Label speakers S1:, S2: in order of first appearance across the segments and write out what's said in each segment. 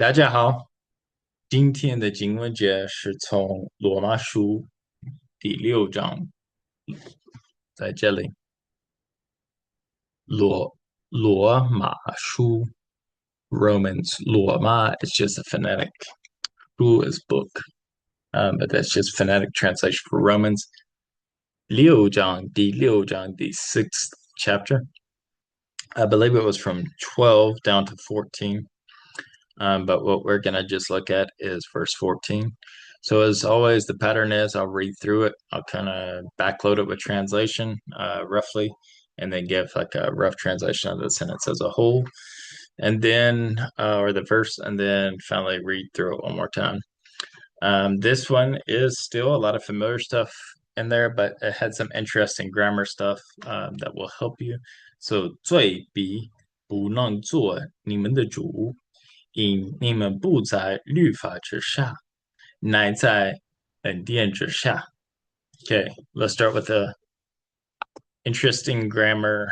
S1: 大家好，今天的经文节是从罗马书第6章，在这里，罗马书 Romans 罗马 is just a phonetic. 书 is book, but that's just phonetic translation for Romans. 第6章 the sixth chapter. I believe it was from 12 down to 14. But what we're going to just look at is verse 14. So as always, the pattern is I'll read through it. I'll kind of backload it with translation, roughly, and then give like a rough translation of the sentence as a whole, and then or the verse, and then finally read through it one more time. This one is still a lot of familiar stuff in there, but it had some interesting grammar stuff that will help you. So 罪比不能做你们的主，因你们不在律法之下，乃在恩典之下。Okay, let's start with the interesting grammar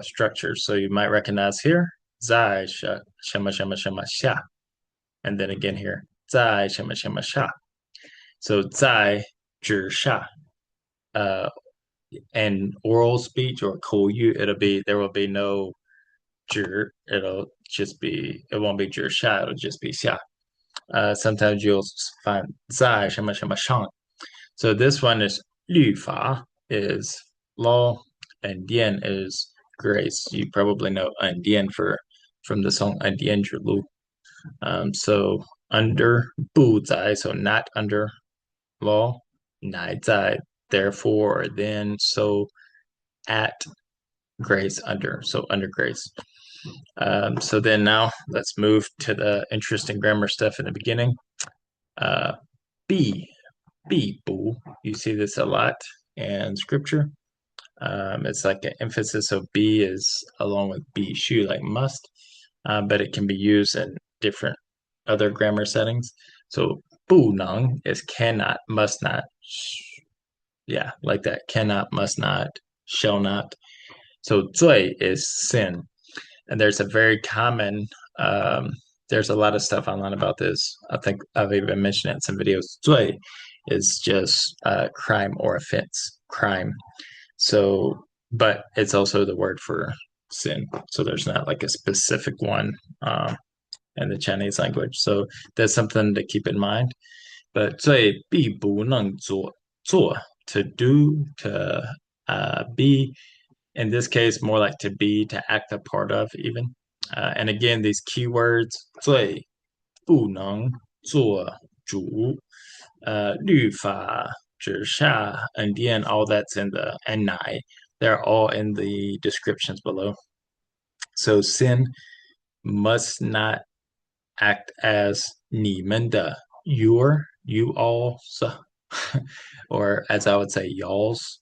S1: structure. So you might recognize here, 在什么什么什么下, and then again here, 在什么什么下. So 在之下, and oral speech or 口语, there will be no 之, it won't be 之下, it'll just be 下. Sometimes you'll find 在什么什么上. So this one is 律法 is law, and 恩典 is grace. You probably know 恩典 from the song 恩典之路. So under 不在, so not under law, 乃在, therefore, or then, so at grace, under, so under grace. So then now let's move to the interesting grammar stuff in the beginning. B, bu. You see this a lot in scripture. It's like an emphasis of be is along with be shu, like must, but it can be used in different other grammar settings. So 不能 is cannot, must not. Yeah, like that. Cannot, must not, shall not. So 罪 is sin. And there's a very common, there's a lot of stuff online about this. I think I've even mentioned it in some videos. 罪 is just crime or offense, crime. So, but it's also the word for sin. So there's not like a specific one in the Chinese language. So that's something to keep in mind. But 罪必不能做 to do, to be, in this case, more like to be, to act a part of, even. And again, these keywords, 罪不能做主, 律法之下, and then all that's in the and nai, they're all in the descriptions below. So sin must not act as 你们的, you all, or as I would say, y'all's,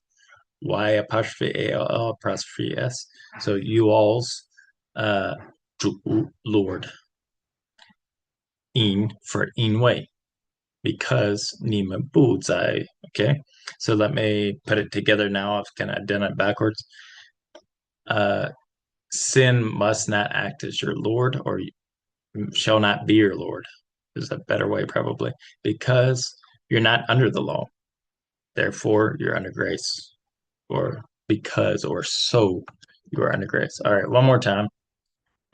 S1: Y apostrophe ALL apostrophe S. So you all's, 主 Lord, 因 for 因为, because 你们不在. Okay, so let me put it together now. I've kind of done it backwards. Sin must not act as your Lord, or shall not be your Lord, is a better way probably, because you're not under the law. Therefore, you're under grace, or because, or so you are under grace. All right, one more time.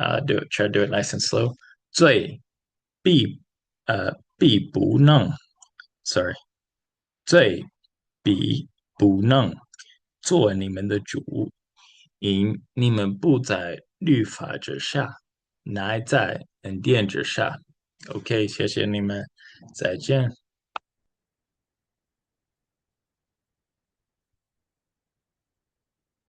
S1: Try to do it nice and slow. 罪必不能 sorry 罪必不能做你们的主，因你们不在律法之下，乃在恩典之下。OK，谢谢你们，再见。